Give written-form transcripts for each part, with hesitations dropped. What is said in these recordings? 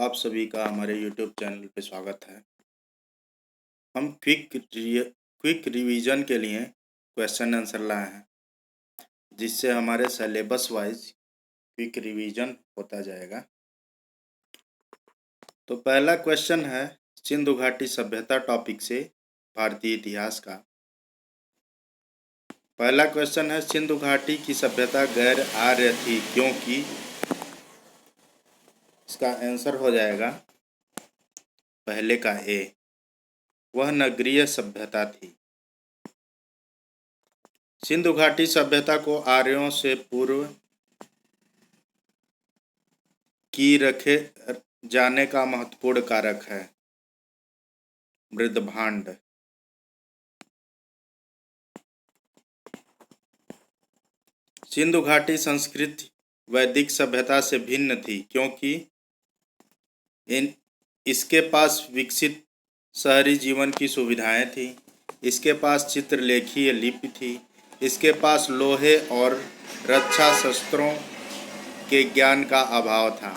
आप सभी का हमारे YouTube चैनल पे स्वागत है। हम क्विक रिवीजन के लिए क्वेश्चन आंसर लाए हैं, जिससे हमारे सिलेबस वाइज क्विक रिवीजन होता जाएगा। तो पहला क्वेश्चन है सिंधु घाटी सभ्यता टॉपिक से भारतीय इतिहास का। पहला क्वेश्चन है सिंधु घाटी की सभ्यता गैर आर्य थी क्योंकि। इसका आंसर हो जाएगा पहले का ए, वह नगरीय सभ्यता थी। सिंधु घाटी सभ्यता को आर्यों से पूर्व की रखे जाने का महत्वपूर्ण कारक है मृदभांड। सिंधु घाटी संस्कृति वैदिक सभ्यता से भिन्न थी क्योंकि इसके पास विकसित शहरी जीवन की सुविधाएं थी, इसके पास चित्रलेखीय लिपि थी, इसके पास लोहे और रक्षा शस्त्रों के ज्ञान का अभाव था।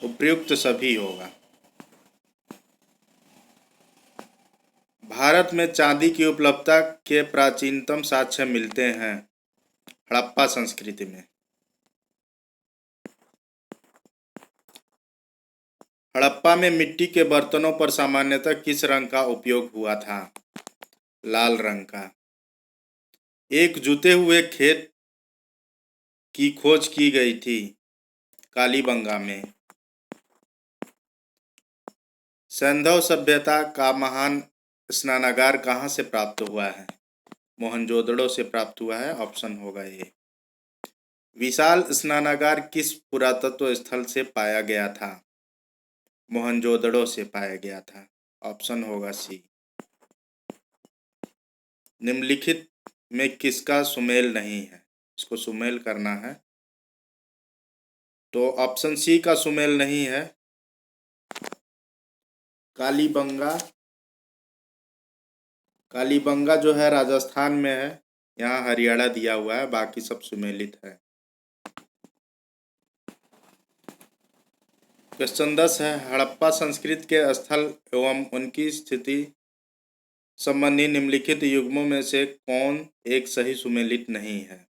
उपयुक्त सभी होगा। भारत में चांदी की उपलब्धता के प्राचीनतम साक्ष्य मिलते हैं हड़प्पा संस्कृति में। हड़प्पा में मिट्टी के बर्तनों पर सामान्यतः किस रंग का उपयोग हुआ था? लाल रंग का। एक जूते हुए खेत की खोज की गई थी कालीबंगा में। सैंधव सभ्यता का महान स्नानागार कहाँ से प्राप्त हुआ है? मोहनजोदड़ो से प्राप्त हुआ है, ऑप्शन होगा ये। विशाल स्नानागार किस पुरातत्व स्थल से पाया गया था? मोहनजोदड़ो से पाया गया था, ऑप्शन होगा सी। निम्नलिखित में किसका सुमेल नहीं है? इसको सुमेल करना है, तो ऑप्शन सी का सुमेल नहीं है। कालीबंगा। कालीबंगा जो है राजस्थान में है, यहाँ हरियाणा दिया हुआ है, बाकी सब सुमेलित है। क्वेश्चन 10 है हड़प्पा संस्कृति के स्थल एवं उनकी स्थिति संबंधी निम्नलिखित युग्मों में से कौन एक सही सुमेलित नहीं है?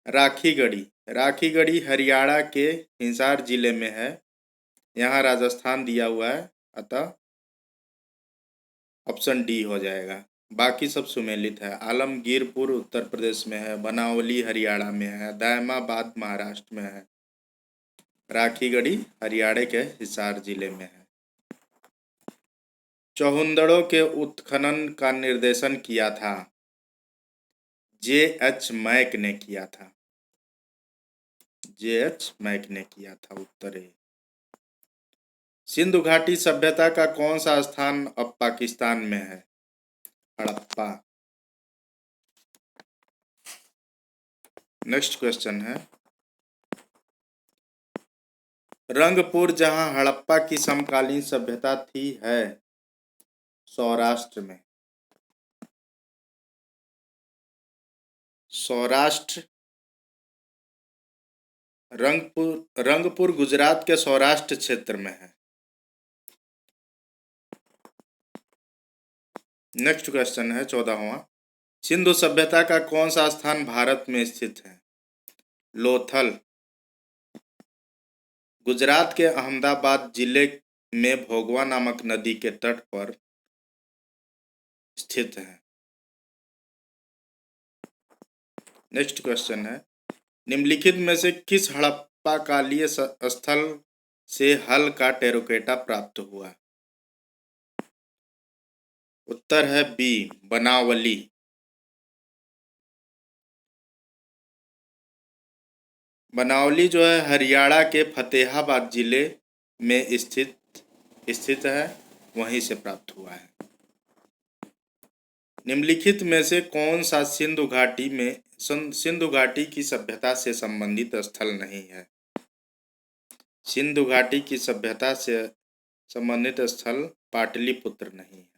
राखीगढ़ी। राखीगढ़ी हरियाणा के हिसार जिले में है, यहाँ राजस्थान दिया हुआ है, अतः ऑप्शन डी हो जाएगा। बाकी सब सुमेलित है। आलमगीरपुर उत्तर प्रदेश में है, बनावली हरियाणा में है, दायमाबाद महाराष्ट्र में है, राखीगढ़ी हरियाणा के हिसार जिले में है। चौहुंदड़ों के उत्खनन का निर्देशन किया था? जे.एच. मैक ने किया था। जे.एच. मैक ने किया था, उत्तर है। सिंधु घाटी सभ्यता का कौन सा स्थान अब पाकिस्तान में है? हड़प्पा। नेक्स्ट क्वेश्चन है रंगपुर जहां हड़प्पा की समकालीन सभ्यता थी है सौराष्ट्र में। सौराष्ट्र। रंगपुर गुजरात के सौराष्ट्र क्षेत्र में है। नेक्स्ट क्वेश्चन है 14वां सिंधु सभ्यता का कौन सा स्थान भारत में स्थित है? लोथल। गुजरात के अहमदाबाद जिले में भोगवा नामक नदी के तट पर स्थित है। नेक्स्ट क्वेश्चन है निम्नलिखित में से किस हड़प्पा कालीय स्थल से हल का टेराकोटा प्राप्त हुआ? उत्तर है बी, बनावली। बनावली जो है हरियाणा के फतेहाबाद जिले में स्थित है, वहीं से प्राप्त हुआ है। निम्नलिखित में से कौन सा सिंधु घाटी की सभ्यता से संबंधित स्थल नहीं है? सिंधु घाटी की सभ्यता से संबंधित स्थल पाटलिपुत्र नहीं है।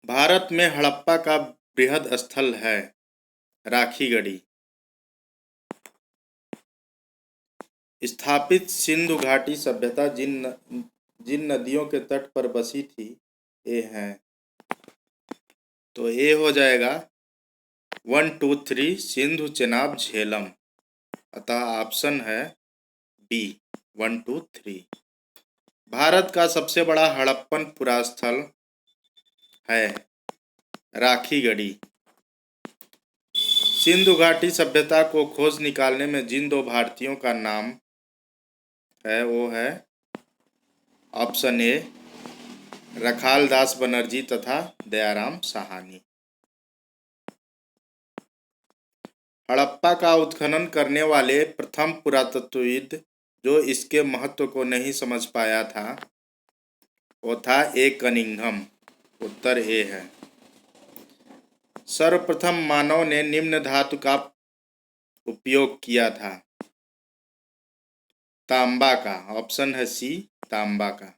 भारत में हड़प्पा का बृहद स्थल है राखीगढ़ी। स्थापित सिंधु घाटी सभ्यता जिन नदियों के तट पर बसी थी ये हैं। तो ये हो जाएगा 1 2 3 सिंधु चेनाब झेलम, अतः ऑप्शन है बी 1 2 3। भारत का सबसे बड़ा हड़प्पन पुरास्थल है राखीगढ़ी। सिंधु घाटी सभ्यता को खोज निकालने में जिन दो भारतीयों का नाम है वो है ऑप्शन ए रखाल दास बनर्जी तथा दयाराम साहनी। हड़प्पा का उत्खनन करने वाले प्रथम पुरातत्वविद जो इसके महत्व को नहीं समझ पाया था वो था ए कनिंघम। उत्तर ए है। सर्वप्रथम मानव ने निम्न धातु का उपयोग किया था। तांबा का, ऑप्शन है सी तांबा का।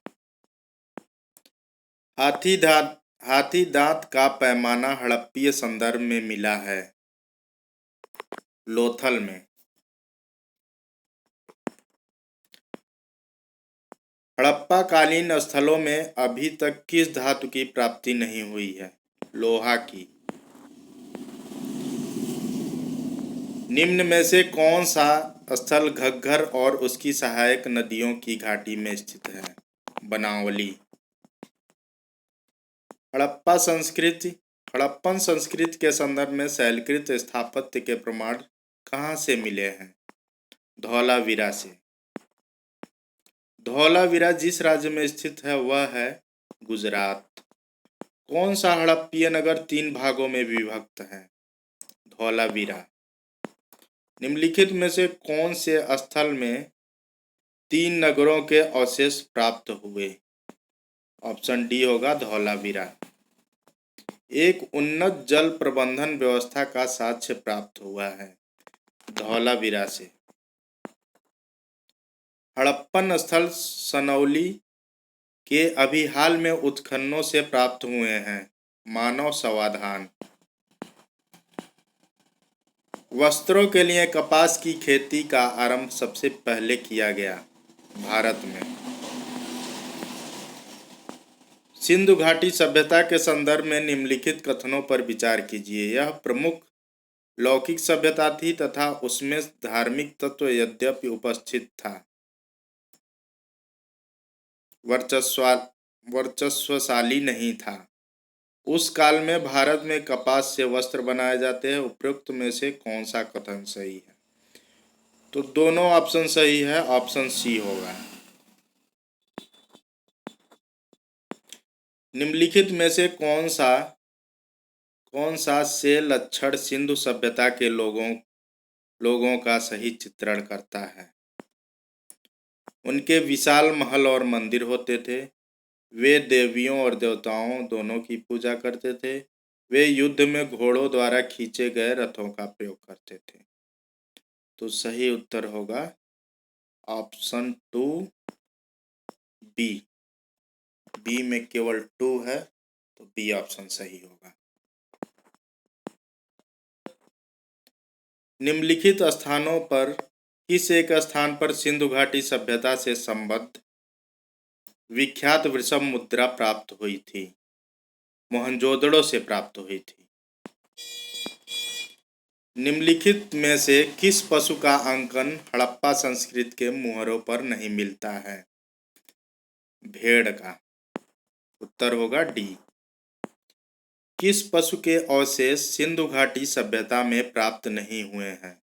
हाथी दांत का पैमाना हड़प्पीय संदर्भ में मिला है लोथल में। हड़प्पा कालीन स्थलों में अभी तक किस धातु की प्राप्ति नहीं हुई है? लोहा की। निम्न में से कौन सा स्थल घग्गर और उसकी सहायक नदियों की घाटी में स्थित है? बनावली। हड़प्पन संस्कृति के संदर्भ में शैलकृत स्थापत्य के प्रमाण कहाँ से मिले हैं? धौलावीरा से। धौलावीरा जिस राज्य में स्थित है वह है गुजरात। कौन सा हड़प्पीय नगर 3 भागों में विभक्त है? धौलावीरा। निम्नलिखित में से कौन से स्थल में 3 नगरों के अवशेष प्राप्त हुए? ऑप्शन डी होगा धौलावीरा। एक उन्नत जल प्रबंधन व्यवस्था का साक्ष्य प्राप्त हुआ है धौलावीरा से। हड़प्पन स्थल सनौली के अभी हाल में उत्खननों से प्राप्त हुए हैं। मानव समाधान। वस्त्रों के लिए कपास की खेती का आरंभ सबसे पहले किया गया भारत में। सिंधु घाटी सभ्यता के संदर्भ में निम्नलिखित कथनों पर विचार कीजिए। यह प्रमुख लौकिक सभ्यता थी तथा उसमें धार्मिक तत्व यद्यपि उपस्थित था, वर्चस्वशाली नहीं था। उस काल में भारत में कपास से वस्त्र बनाए जाते हैं। उपरोक्त में से कौन सा कथन सही है? तो दोनों ऑप्शन सही है, ऑप्शन सी होगा। निम्नलिखित में से कौन सा से लक्षण सिंधु सभ्यता के लोगों का सही चित्रण करता है? उनके विशाल महल और मंदिर होते थे। वे देवियों और देवताओं दोनों की पूजा करते थे। वे युद्ध में घोड़ों द्वारा खींचे गए रथों का प्रयोग करते थे। तो सही उत्तर होगा ऑप्शन 2 बी। बी में केवल 2 है तो बी ऑप्शन सही होगा। निम्नलिखित स्थानों पर किस एक स्थान पर सिंधु घाटी सभ्यता से संबद्ध विख्यात वृषभ मुद्रा प्राप्त हुई थी? मोहनजोदड़ो से प्राप्त हुई थी। निम्नलिखित में से किस पशु का अंकन हड़प्पा संस्कृति के मुहरों पर नहीं मिलता है? भेड़ का। उत्तर होगा डी। किस पशु के अवशेष सिंधु घाटी सभ्यता में प्राप्त नहीं हुए हैं?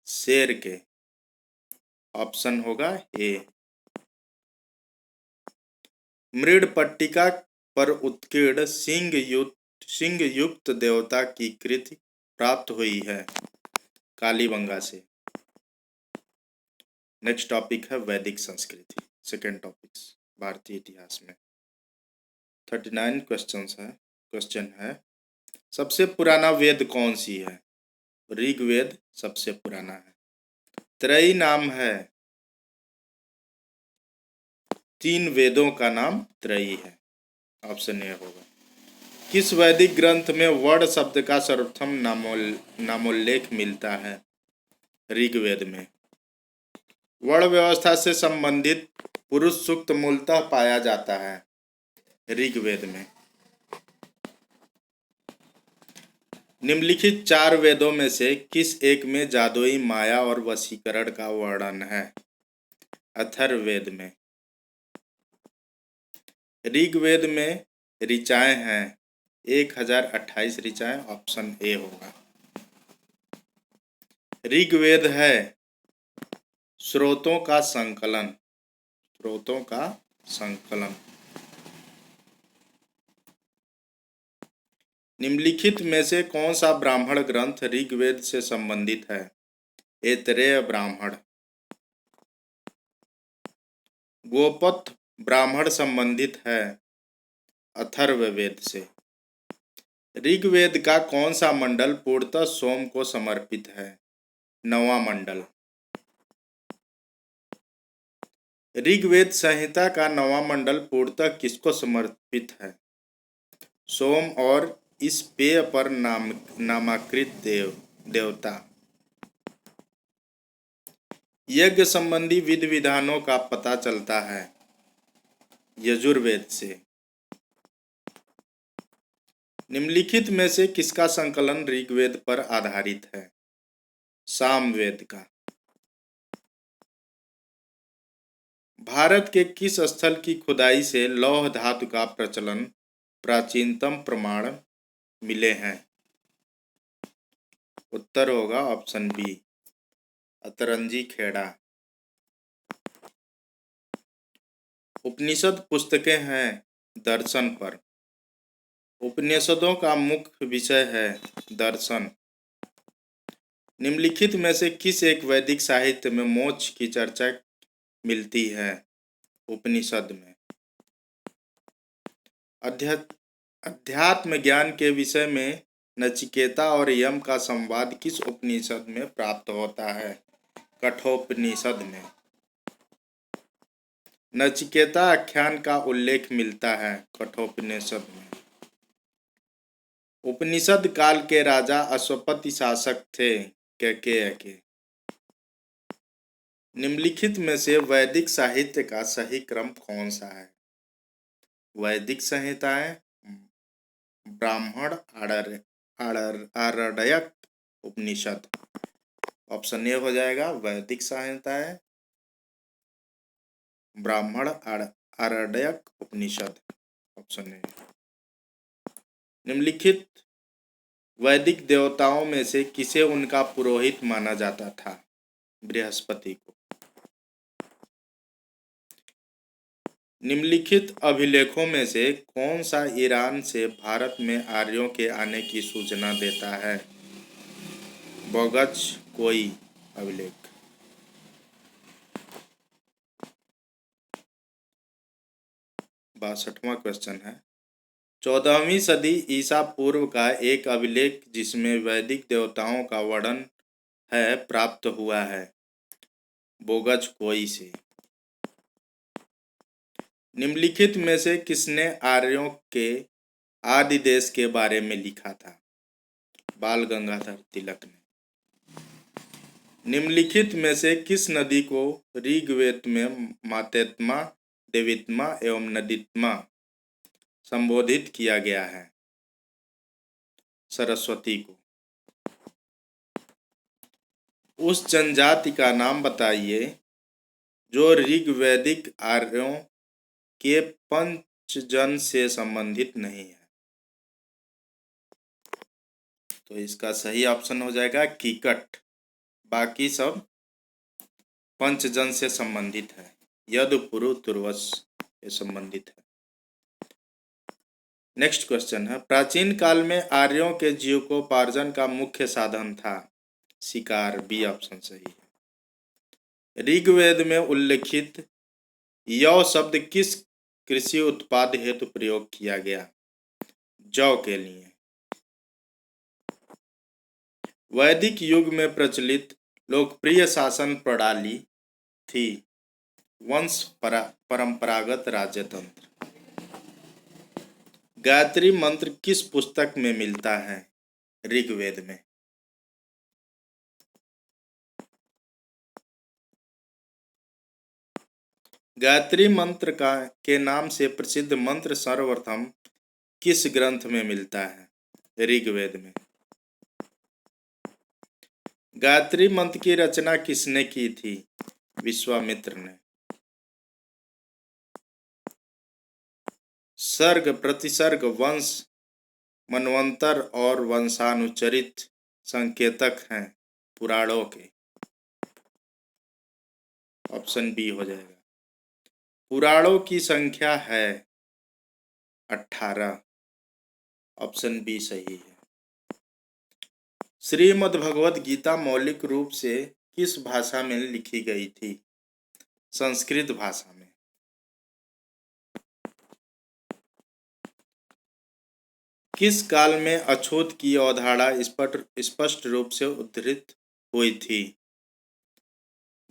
शेर के। ऑप्शन होगा ए। मृड़पट्टिका पर उत्कीर्ण सिंह युक्त देवता की कृति प्राप्त हुई है कालीबंगा से। नेक्स्ट टॉपिक है वैदिक संस्कृति। सेकेंड टॉपिक भारतीय इतिहास में 39 क्वेश्चन है सबसे पुराना वेद कौन सी है? ऋग्वेद सबसे पुराना है। त्रयी नाम है, 3 वेदों का नाम त्रयी है। ऑप्शन ए होगा। किस वैदिक ग्रंथ में वर्ण शब्द का सर्वप्रथम नामोल्लेख मिलता है? ऋग्वेद में। वर्ण व्यवस्था से संबंधित पुरुष सूक्त मूलतः पाया जाता है ऋग्वेद में। निम्नलिखित 4 वेदों में से किस एक में जादुई माया और वशीकरण का वर्णन है? अथर्ववेद में। ऋग्वेद में ऋचाएं हैं 1028 ऋचाएं, ऑप्शन ए होगा। ऋग्वेद है स्रोतों का संकलन, स्रोतों का संकलन। निम्नलिखित में से कौन सा ब्राह्मण ग्रंथ ऋग्वेद से संबंधित है? ऐतरेय ब्राह्मण। गोपथ ब्राह्मण संबंधित है अथर्ववेद से। ऋग्वेद का कौन सा मंडल पूर्णतः सोम को समर्पित है? 9वां मंडल। ऋग्वेद संहिता का 9वां मंडल पूर्णतः किसको समर्पित है? सोम और इस पेय पर नामाकृत देवता। यज्ञ संबंधी विधि विधानों का पता चलता है यजुर्वेद से। निम्नलिखित में से किसका संकलन ऋग्वेद पर आधारित है? सामवेद का। भारत के किस स्थल की खुदाई से लौह धातु का प्रचलन प्राचीनतम प्रमाण मिले हैं? उत्तर होगा ऑप्शन बी, अतरंजी खेड़ा। उपनिषद पुस्तकें हैं दर्शन पर। उपनिषदों का मुख्य विषय है दर्शन। निम्नलिखित में से किस एक वैदिक साहित्य में मोक्ष की चर्चा मिलती है? उपनिषद में। अध्यात्म ज्ञान के विषय में नचिकेता और यम का संवाद किस उपनिषद में प्राप्त होता है? कठोपनिषद में। नचिकेता आख्यान का उल्लेख मिलता है कठोपनिषद में। उपनिषद काल के राजा अश्वपति शासक थे कैकेय के। निम्नलिखित में से वैदिक साहित्य का सही क्रम कौन सा है? वैदिक संहिताएं, ब्राह्मण, आरण्यक, उपनिषद। ऑप्शन ए हो जाएगा वैदिक संहिताएं, ब्राह्मण, आरण्यक, उपनिषद। Option A. निम्नलिखित वैदिक देवताओं में से किसे उनका पुरोहित माना जाता था? बृहस्पति को। निम्नलिखित अभिलेखों में से कौन सा ईरान से भारत में आर्यों के आने की सूचना देता है? बोगज कोई अभिलेख। बासठवां क्वेश्चन है 14वीं सदी ईसा पूर्व का एक अभिलेख जिसमें वैदिक देवताओं का वर्णन है प्राप्त हुआ है बोगज कोई से। निम्नलिखित में से किसने आर्यों के आदि देश के बारे में लिखा था? बाल गंगाधर तिलक ने। निम्नलिखित में से किस नदी को ऋग्वेद में मातेत्मा, देवीत्मा एवं नदीत्मा संबोधित किया गया है? सरस्वती को। उस जनजाति का नाम बताइए जो ऋग्वैदिक आर्यों के पंचजन से संबंधित नहीं है। तो इसका सही ऑप्शन हो जाएगा कीकट। बाकी सब पंचजन से संबंधित है। यदु, पुरु, तुर्वस ये संबंधित है। नेक्स्ट क्वेश्चन है प्राचीन काल में आर्यों के जीविकोपार्जन का मुख्य साधन था शिकार। बी ऑप्शन सही है। ऋग्वेद में उल्लिखित यौ शब्द किस कृषि उत्पाद हेतु प्रयोग किया गया? जौ के लिए। वैदिक युग में प्रचलित लोकप्रिय शासन प्रणाली थी वंश परंपरागत राज्यतंत्र। गायत्री मंत्र किस पुस्तक में मिलता है? ऋग्वेद में। गायत्री मंत्र का के नाम से प्रसिद्ध मंत्र सर्वप्रथम किस ग्रंथ में मिलता है? ऋग्वेद में। गायत्री मंत्र की रचना किसने की थी? विश्वामित्र ने। सर्ग, प्रतिसर्ग, वंश, मनवंतर और वंशानुचरित संकेतक हैं पुराणों के। ऑप्शन बी हो जाएगा। पुराणों की संख्या है 18। ऑप्शन बी सही है। श्रीमद् भगवद गीता मौलिक रूप से किस भाषा में लिखी गई थी? संस्कृत भाषा में। किस काल में अछूत की अवधारणा स्पष्ट रूप से उद्धृत हुई थी?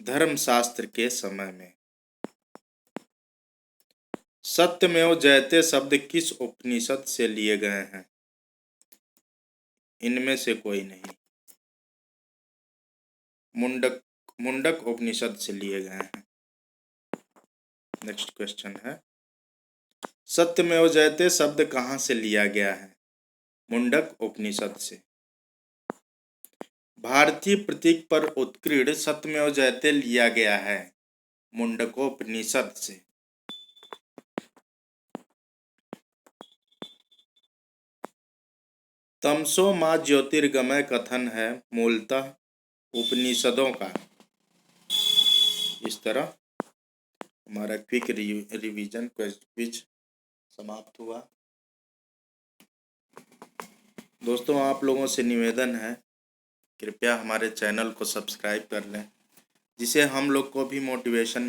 धर्मशास्त्र के समय में। सत्यमेव जयते शब्द किस उपनिषद से लिए गए हैं? इनमें से कोई नहीं। मुंडक उपनिषद से लिए गए हैं। नेक्स्ट क्वेश्चन है, सत्यमेव जयते शब्द कहाँ से लिया गया है? मुंडक उपनिषद से। भारतीय प्रतीक पर उत्कीर्ण सत्यमेव जयते लिया गया है मुंडकोपनिषद से। तमसो मां ज्योतिर्गमय कथन है मूलतः उपनिषदों का। इस तरह हमारा क्विक रिवीजन क्विज समाप्त हुआ। दोस्तों, आप लोगों से निवेदन है, कृपया हमारे चैनल को सब्सक्राइब कर लें, जिससे हम लोग को भी मोटिवेशन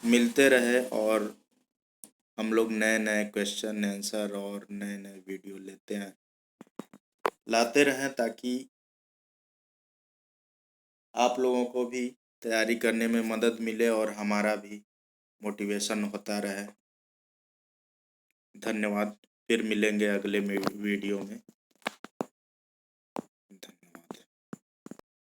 मिलते रहे और हम लोग नए नए क्वेश्चन आंसर और नए नए वीडियो लाते रहें, ताकि आप लोगों को भी तैयारी करने में मदद मिले और हमारा भी मोटिवेशन होता रहे। धन्यवाद। फिर मिलेंगे अगले वीडियो में।